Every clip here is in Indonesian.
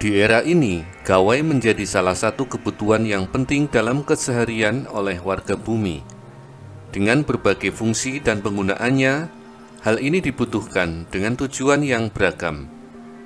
Di era ini, gawai menjadi salah satu kebutuhan yang penting dalam keseharian oleh warga bumi. Dengan berbagai fungsi dan penggunaannya, hal ini dibutuhkan dengan tujuan yang beragam.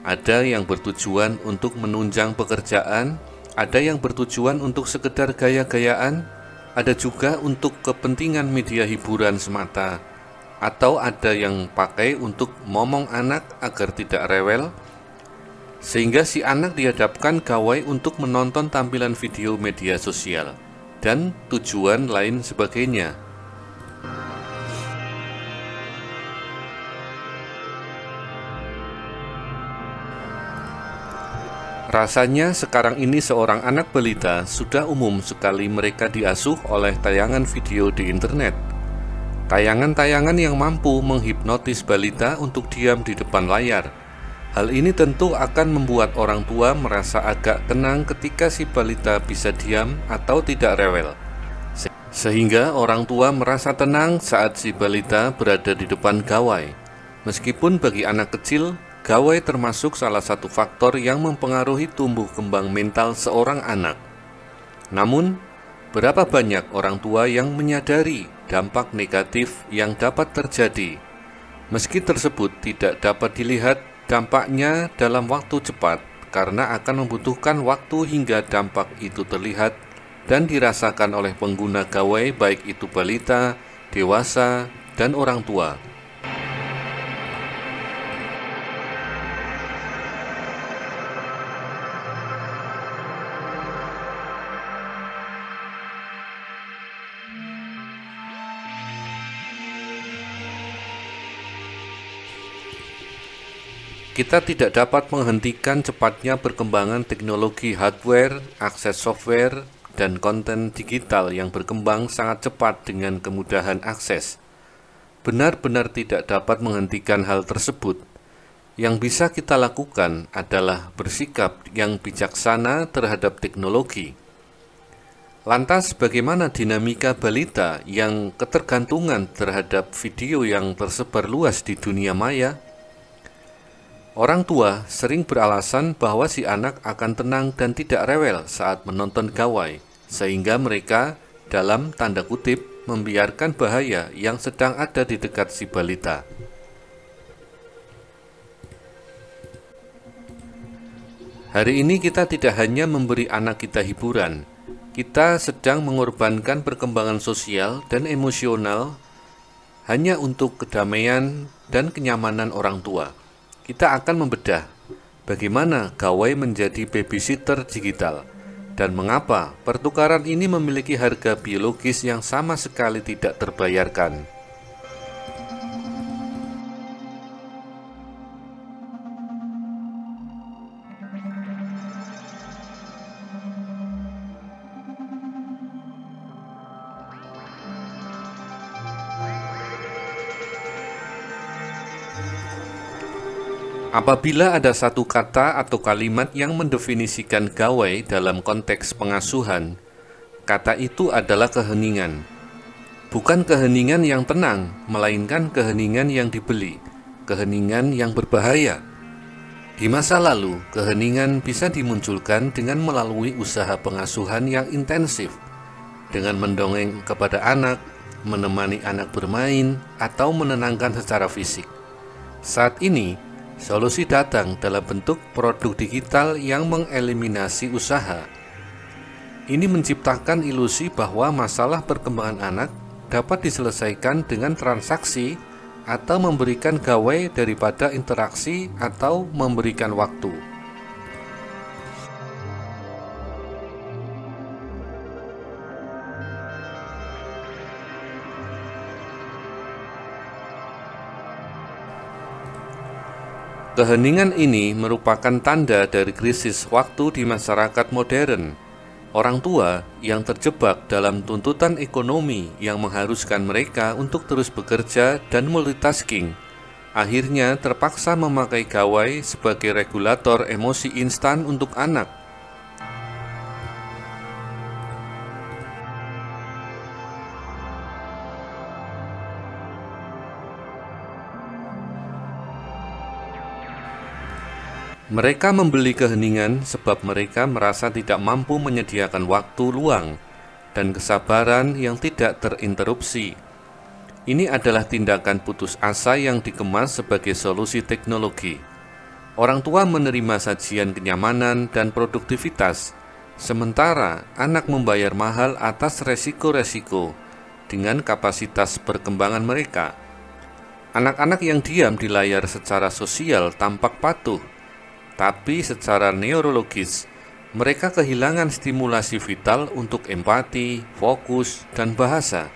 Ada yang bertujuan untuk menunjang pekerjaan, ada yang bertujuan untuk sekedar gaya-gayaan, ada juga untuk kepentingan media hiburan semata, atau ada yang pakai untuk momong anak agar tidak rewel, sehingga si anak dihadapkan gawai untuk menonton tampilan video media sosial, dan tujuan lain sebagainya. Rasanya sekarang ini seorang anak balita sudah umum sekali mereka diasuh oleh tayangan video di internet. Tayangan-tayangan yang mampu menghipnotis balita untuk diam di depan layar. Hal ini tentu akan membuat orang tua merasa agak tenang ketika si balita bisa diam atau tidak rewel. Sehingga orang tua merasa tenang saat si balita berada di depan gawai. Meskipun bagi anak kecil, gawai termasuk salah satu faktor yang mempengaruhi tumbuh kembang mental seorang anak. Namun, berapa banyak orang tua yang menyadari dampak negatif yang dapat terjadi? Meski tersebut tidak dapat dilihat dampaknya dalam waktu cepat, karena akan membutuhkan waktu hingga dampak itu terlihat dan dirasakan oleh pengguna gawai, baik itu balita, dewasa, dan orang tua. Kita tidak dapat menghentikan cepatnya perkembangan teknologi hardware, akses software, dan konten digital yang berkembang sangat cepat dengan kemudahan akses. Benar-benar tidak dapat menghentikan hal tersebut. Yang bisa kita lakukan adalah bersikap yang bijaksana terhadap teknologi. Lantas, bagaimana dinamika balita yang ketergantungan terhadap video yang tersebar luas di dunia maya? Orang tua sering beralasan bahwa si anak akan tenang dan tidak rewel saat menonton gawai, sehingga mereka, dalam tanda kutip, membiarkan bahaya yang sedang ada di dekat si balita. Hari ini kita tidak hanya memberi anak kita hiburan, kita sedang mengorbankan perkembangan sosial dan emosional hanya untuk kedamaian dan kenyamanan orang tua. Kita akan membedah bagaimana gawai menjadi babysitter digital dan mengapa pertukaran ini memiliki harga biologis yang sama sekali tidak terbayarkan. Apabila ada satu kata atau kalimat yang mendefinisikan gawai dalam konteks pengasuhan, kata itu adalah keheningan. Bukan keheningan yang tenang, melainkan keheningan yang dibeli, keheningan yang berbahaya. Di masa lalu, keheningan bisa dimunculkan dengan melalui usaha pengasuhan yang intensif, dengan mendongeng kepada anak, menemani anak bermain, atau menenangkan secara fisik. Saat ini, solusi datang dalam bentuk produk digital yang mengeliminasi usaha. Ini menciptakan ilusi bahwa masalah perkembangan anak dapat diselesaikan dengan transaksi atau memberikan gawai daripada interaksi atau memberikan waktu. Keheningan ini merupakan tanda dari krisis waktu di masyarakat modern. Orang tua yang terjebak dalam tuntutan ekonomi yang mengharuskan mereka untuk terus bekerja dan multitasking, akhirnya terpaksa memakai gawai sebagai regulator emosi instan untuk anak. Mereka membeli keheningan sebab mereka merasa tidak mampu menyediakan waktu luang dan kesabaran yang tidak terinterupsi. Ini adalah tindakan putus asa yang dikemas sebagai solusi teknologi. Orang tua menerima sajian kenyamanan dan produktivitas, sementara anak membayar mahal atas resiko-resiko dengan kapasitas perkembangan mereka. Anak-anak yang diam di layar secara sosial tampak patuh, tapi secara neurologis, mereka kehilangan stimulasi vital untuk empati, fokus, dan bahasa.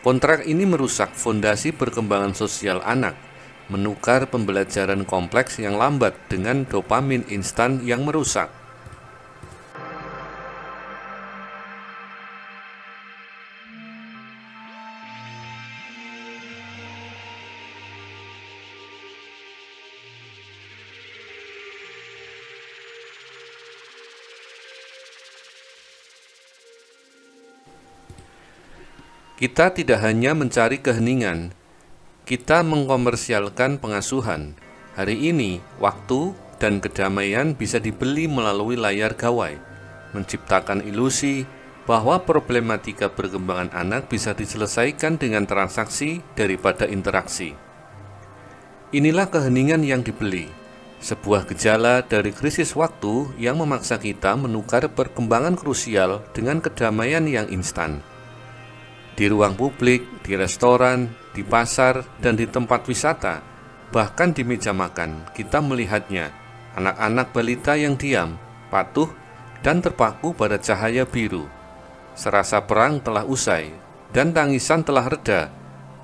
Kontrak ini merusak fondasi perkembangan sosial anak, menukar pembelajaran kompleks yang lambat dengan dopamin instan yang merusak. Kita tidak hanya mencari keheningan, kita mengkomersialkan pengasuhan. Hari ini, waktu dan kedamaian bisa dibeli melalui layar gawai, menciptakan ilusi bahwa problematika perkembangan anak bisa diselesaikan dengan transaksi daripada interaksi. Inilah keheningan yang dibeli, sebuah gejala dari krisis waktu yang memaksa kita menukar perkembangan krusial dengan kedamaian yang instan. Di ruang publik, di restoran, di pasar, dan di tempat wisata, bahkan di meja makan, kita melihatnya, anak-anak balita yang diam, patuh, dan terpaku pada cahaya biru. Serasa perang telah usai, dan tangisan telah reda,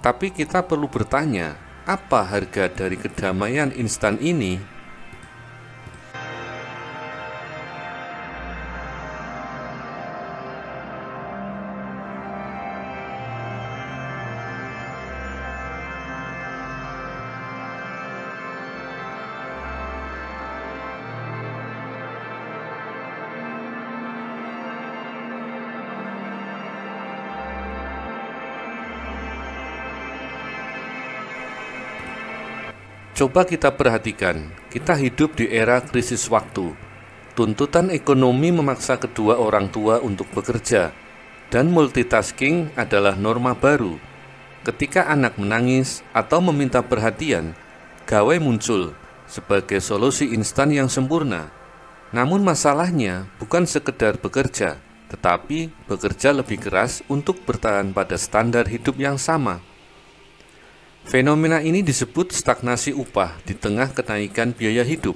tapi kita perlu bertanya, apa harga dari kedamaian instan ini? Coba kita perhatikan, kita hidup di era krisis waktu. Tuntutan ekonomi memaksa kedua orang tua untuk bekerja, dan multitasking adalah norma baru. Ketika anak menangis atau meminta perhatian, gawai muncul sebagai solusi instan yang sempurna. Namun masalahnya bukan sekedar bekerja, tetapi bekerja lebih keras untuk bertahan pada standar hidup yang sama. Fenomena ini disebut stagnasi upah di tengah kenaikan biaya hidup.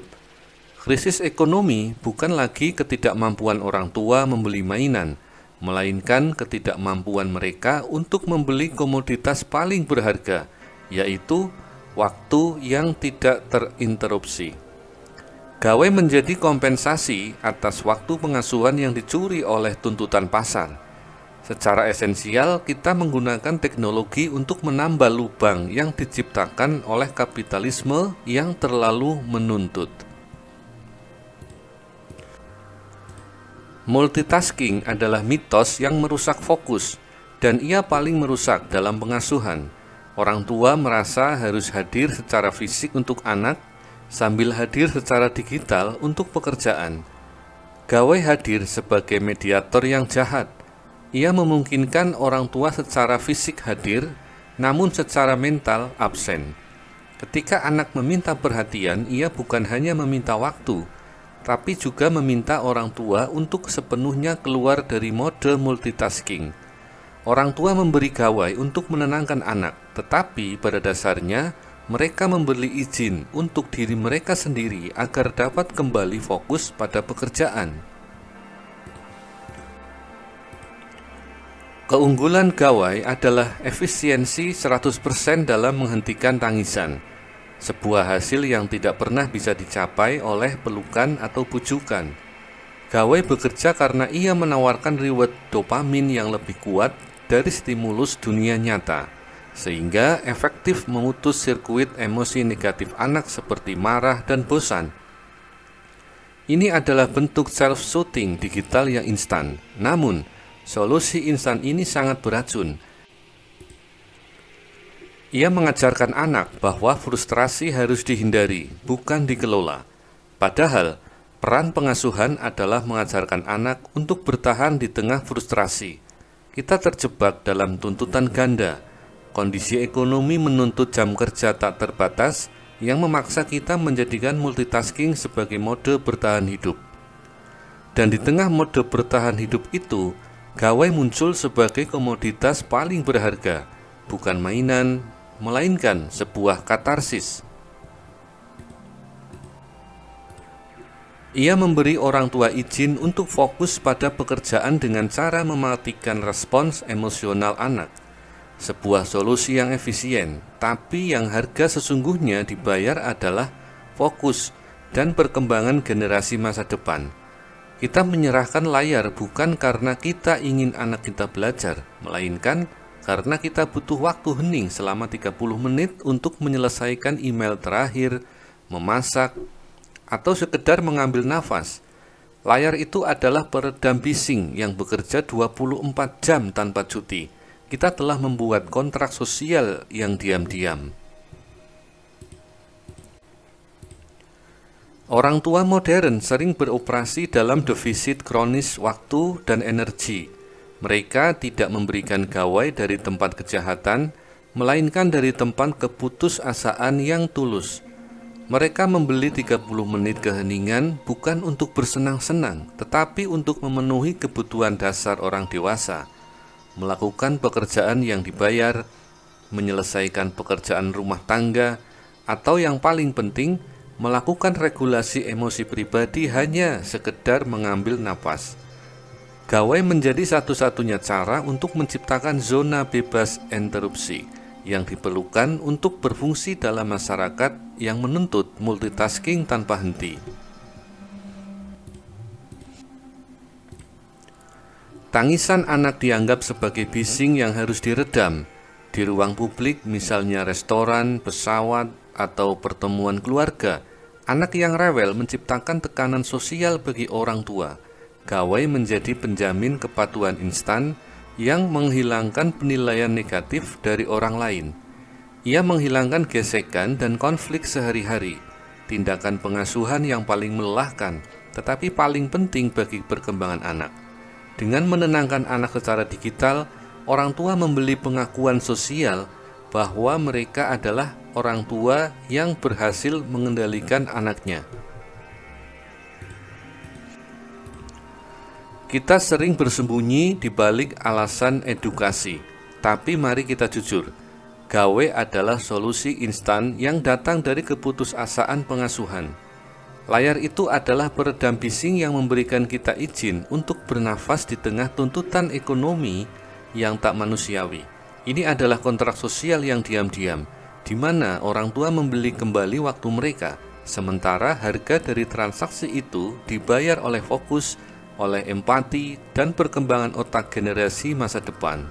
Krisis ekonomi bukan lagi ketidakmampuan orang tua membeli mainan, melainkan ketidakmampuan mereka untuk membeli komoditas paling berharga, yaitu waktu yang tidak terinterupsi. Gawai menjadi kompensasi atas waktu pengasuhan yang dicuri oleh tuntutan pasar. Secara esensial, kita menggunakan teknologi untuk menambal lubang yang diciptakan oleh kapitalisme yang terlalu menuntut. Multitasking adalah mitos yang merusak fokus, dan ia paling merusak dalam pengasuhan. Orang tua merasa harus hadir secara fisik untuk anak, sambil hadir secara digital untuk pekerjaan. Gawai hadir sebagai mediator yang jahat. Ia memungkinkan orang tua secara fisik hadir, namun secara mental absen. Ketika anak meminta perhatian, ia bukan hanya meminta waktu, tapi juga meminta orang tua untuk sepenuhnya keluar dari mode multitasking. Orang tua memberi gawai untuk menenangkan anak, tetapi pada dasarnya mereka memberi izin untuk diri mereka sendiri agar dapat kembali fokus pada pekerjaan. Keunggulan gawai adalah efisiensi 100% dalam menghentikan tangisan, sebuah hasil yang tidak pernah bisa dicapai oleh pelukan atau bujukan. Gawai bekerja karena ia menawarkan reward dopamin yang lebih kuat dari stimulus dunia nyata, sehingga efektif memutus sirkuit emosi negatif anak seperti marah dan bosan. Ini adalah bentuk self-soothing digital yang instan, namun solusi instan ini sangat beracun. Ia mengajarkan anak bahwa frustrasi harus dihindari, bukan dikelola. Padahal, peran pengasuhan adalah mengajarkan anak untuk bertahan di tengah frustrasi. Kita terjebak dalam tuntutan ganda. Kondisi ekonomi menuntut jam kerja tak terbatas yang memaksa kita menjadikan multitasking sebagai mode bertahan hidup. Dan di tengah mode bertahan hidup itu, gawai muncul sebagai komoditas paling berharga, bukan mainan, melainkan sebuah katarsis. Ia memberi orang tua izin untuk fokus pada pekerjaan dengan cara mematikan respons emosional anak. Sebuah solusi yang efisien, tapi yang harga sesungguhnya dibayar adalah fokus dan perkembangan generasi masa depan. Kita menyerahkan layar bukan karena kita ingin anak kita belajar, melainkan karena kita butuh waktu hening selama 30 menit untuk menyelesaikan email terakhir, memasak, atau sekedar mengambil nafas. Layar itu adalah peredam bising yang bekerja 24 jam tanpa cuti. Kita telah membuat kontrak sosial yang diam-diam. Orang tua modern sering beroperasi dalam defisit kronis waktu dan energi. Mereka tidak memberikan gawai dari tempat kejahatan, melainkan dari tempat keputusasaan yang tulus. Mereka membeli 30 menit keheningan bukan untuk bersenang-senang, tetapi untuk memenuhi kebutuhan dasar orang dewasa. Melakukan pekerjaan yang dibayar, menyelesaikan pekerjaan rumah tangga, atau yang paling penting, melakukan regulasi emosi pribadi hanya sekedar mengambil napas. Gawai menjadi satu-satunya cara untuk menciptakan zona bebas interupsi yang diperlukan untuk berfungsi dalam masyarakat yang menuntut multitasking tanpa henti. Tangisan anak dianggap sebagai bising yang harus diredam. Di ruang publik, misalnya restoran, pesawat, atau pertemuan keluarga, anak yang rewel menciptakan tekanan sosial bagi orang tua. Gawai menjadi penjamin kepatuhan instan yang menghilangkan penilaian negatif dari orang lain. Ia menghilangkan gesekan dan konflik sehari-hari. Tindakan pengasuhan yang paling melelahkan, tetapi paling penting bagi perkembangan anak. Dengan menenangkan anak secara digital, orang tua membeli pengakuan sosial bahwa mereka adalah orang tua yang berhasil mengendalikan anaknya. Kita sering bersembunyi di balik alasan edukasi, tapi mari kita jujur, gawai adalah solusi instan yang datang dari keputusasaan pengasuhan. Layar itu adalah peredam bising yang memberikan kita izin untuk bernafas di tengah tuntutan ekonomi yang tak manusiawi. Ini adalah kontrak sosial yang diam-diam, di mana orang tua membeli kembali waktu mereka, sementara harga dari transaksi itu dibayar oleh fokus, oleh empati, dan perkembangan otak generasi masa depan.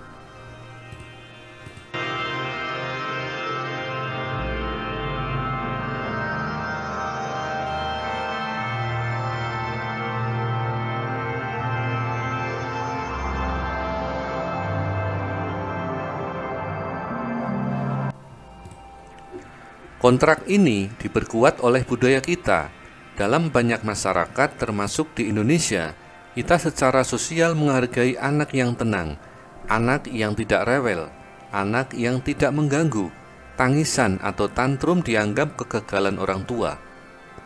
Kontrak ini diperkuat oleh budaya kita. Dalam banyak masyarakat, termasuk di Indonesia, kita secara sosial menghargai anak yang tenang, anak yang tidak rewel, anak yang tidak mengganggu. Tangisan atau tantrum dianggap kegagalan orang tua,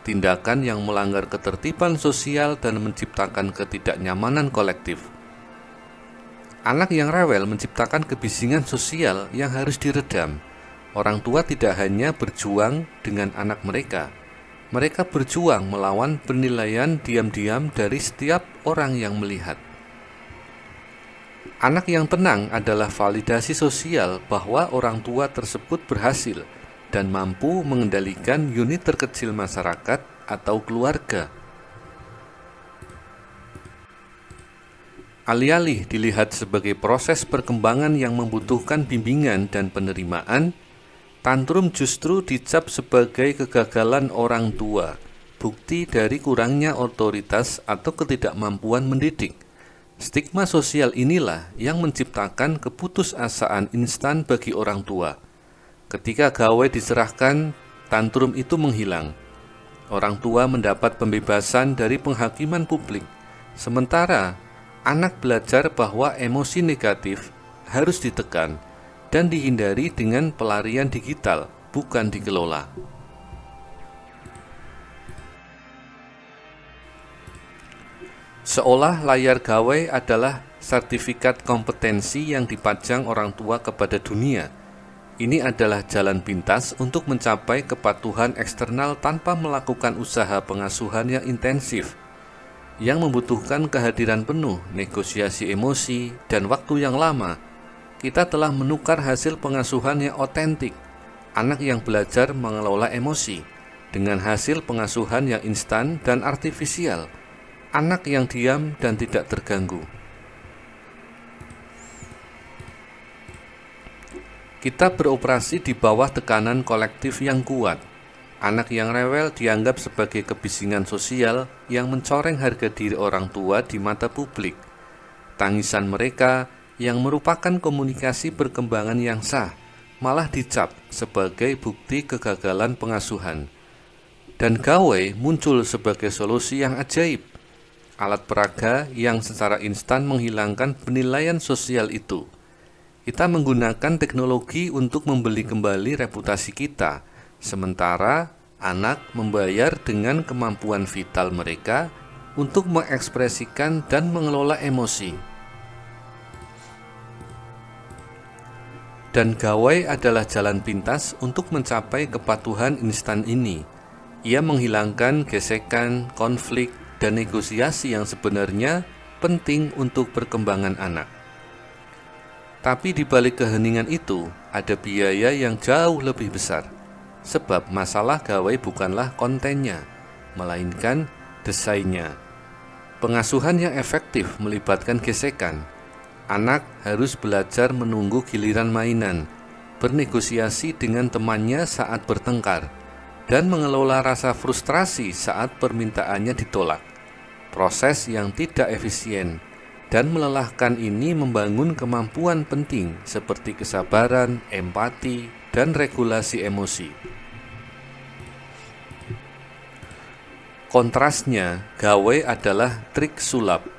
tindakan yang melanggar ketertiban sosial dan menciptakan ketidaknyamanan kolektif. Anak yang rewel menciptakan kebisingan sosial yang harus diredam. Orang tua tidak hanya berjuang dengan anak mereka, mereka berjuang melawan penilaian diam-diam dari setiap orang yang melihat. Anak yang tenang adalah validasi sosial bahwa orang tua tersebut berhasil dan mampu mengendalikan unit terkecil masyarakat atau keluarga. Alih-alih dilihat sebagai proses perkembangan yang membutuhkan bimbingan dan penerimaan, tantrum justru dicap sebagai kegagalan orang tua, bukti dari kurangnya otoritas atau ketidakmampuan mendidik. Stigma sosial inilah yang menciptakan keputusasaan instan bagi orang tua. Ketika gawai diserahkan, tantrum itu menghilang. Orang tua mendapat pembebasan dari penghakiman publik, sementara anak belajar bahwa emosi negatif harus ditekan dan dihindari dengan pelarian digital, bukan dikelola. Seolah layar gawai adalah sertifikat kompetensi yang dipajang orang tua kepada dunia. Ini adalah jalan pintas untuk mencapai kepatuhan eksternal tanpa melakukan usaha pengasuhan yang intensif, yang membutuhkan kehadiran penuh, negosiasi emosi, dan waktu yang lama. Kita telah menukar hasil pengasuhan yang otentik, anak yang belajar mengelola emosi, dengan hasil pengasuhan yang instan dan artifisial, anak yang diam dan tidak terganggu. Kita beroperasi di bawah tekanan kolektif yang kuat. Anak yang rewel dianggap sebagai kebisingan sosial yang mencoreng harga diri orang tua di mata publik. Tangisan mereka yang merupakan komunikasi perkembangan yang sah malah dicap sebagai bukti kegagalan pengasuhan. Dan gawai muncul sebagai solusi yang ajaib, alat peraga yang secara instan menghilangkan penilaian sosial itu. Kita menggunakan teknologi untuk membeli kembali reputasi kita, sementara anak membayar dengan kemampuan vital mereka untuk mengekspresikan dan mengelola emosi. Dan gawai adalah jalan pintas untuk mencapai kepatuhan instan ini. Ia menghilangkan gesekan, konflik, dan negosiasi yang sebenarnya penting untuk perkembangan anak. Tapi di balik keheningan itu, ada biaya yang jauh lebih besar. Sebab masalah gawai bukanlah kontennya, melainkan desainnya. Pengasuhan yang efektif melibatkan gesekan. Anak harus belajar menunggu giliran mainan, bernegosiasi dengan temannya saat bertengkar, dan mengelola rasa frustrasi saat permintaannya ditolak. Proses yang tidak efisien dan melelahkan ini membangun kemampuan penting seperti kesabaran, empati, dan regulasi emosi. Kontrasnya, gawai adalah trik sulap.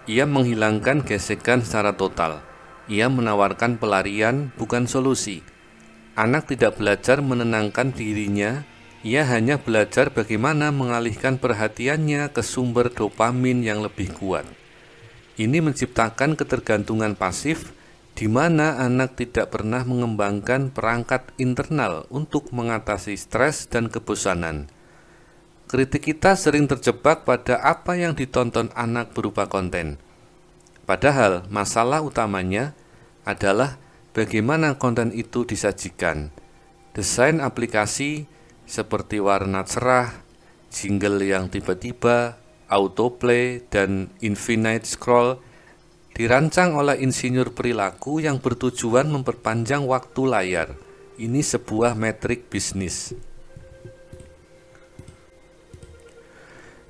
Ia menghilangkan gesekan secara total. Ia menawarkan pelarian, bukan solusi. Anak tidak belajar menenangkan dirinya, ia hanya belajar bagaimana mengalihkan perhatiannya ke sumber dopamin yang lebih kuat. Ini menciptakan ketergantungan pasif, di mana anak tidak pernah mengembangkan perangkat internal untuk mengatasi stres dan kebosanan. Kritik kita sering terjebak pada apa yang ditonton anak berupa konten. Padahal masalah utamanya adalah bagaimana konten itu disajikan. Desain aplikasi seperti warna cerah, jingle yang tiba-tiba, autoplay, dan infinite scroll dirancang oleh insinyur perilaku yang bertujuan memperpanjang waktu layar. Ini sebuah metrik bisnis.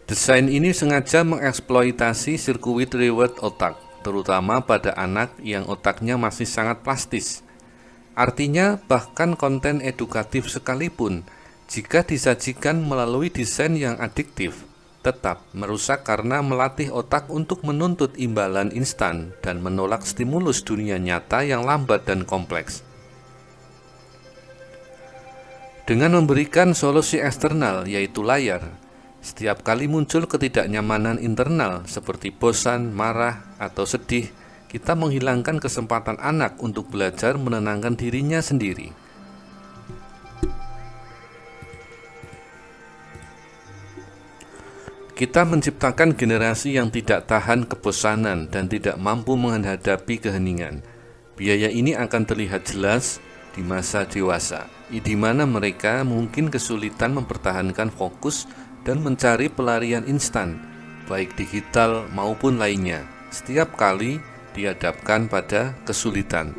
Desain ini sengaja mengeksploitasi sirkuit reward otak, terutama pada anak yang otaknya masih sangat plastis. Artinya, bahkan konten edukatif sekalipun, jika disajikan melalui desain yang adiktif, tetap merusak karena melatih otak untuk menuntut imbalan instan dan menolak stimulus dunia nyata yang lambat dan kompleks. Dengan memberikan solusi eksternal, yaitu layar, setiap kali muncul ketidaknyamanan internal seperti bosan, marah, atau sedih, kita menghilangkan kesempatan anak untuk belajar menenangkan dirinya sendiri. Kita menciptakan generasi yang tidak tahan kebosanan dan tidak mampu menghadapi keheningan. Biaya ini akan terlihat jelas di masa dewasa, di mana mereka mungkin kesulitan mempertahankan fokus dan mencari pelarian instan, baik digital maupun lainnya, setiap kali dihadapkan pada kesulitan.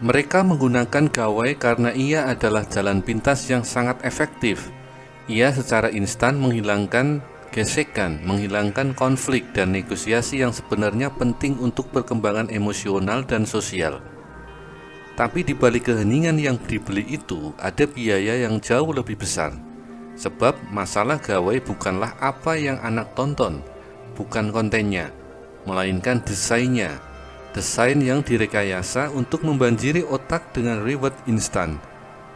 Mereka menggunakan gawai karena ia adalah jalan pintas yang sangat efektif. Ia secara instan menghilangkan gesekan, menghilangkan konflik dan negosiasi yang sebenarnya penting untuk perkembangan emosional dan sosial. Tapi di balik keheningan yang dibeli itu ada biaya yang jauh lebih besar. Sebab masalah gawai bukanlah apa yang anak tonton, bukan kontennya, melainkan desainnya. Desain yang direkayasa untuk membanjiri otak dengan reward instan.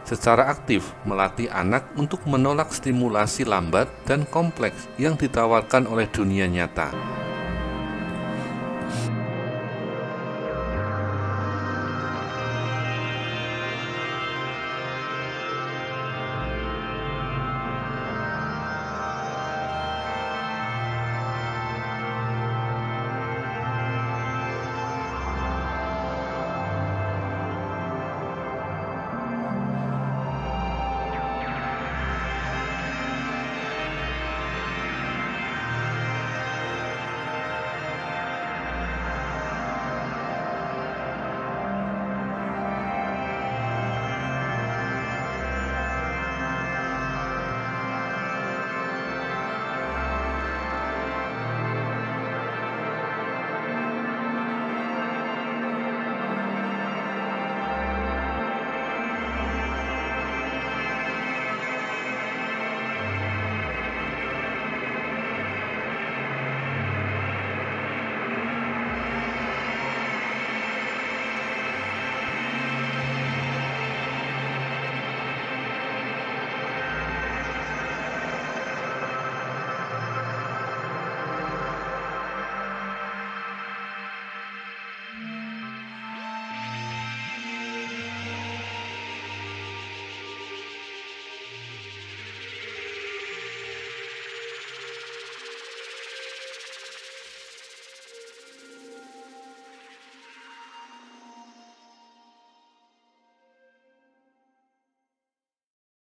Secara aktif melatih anak untuk menolak stimulasi lambat dan kompleks yang ditawarkan oleh dunia nyata.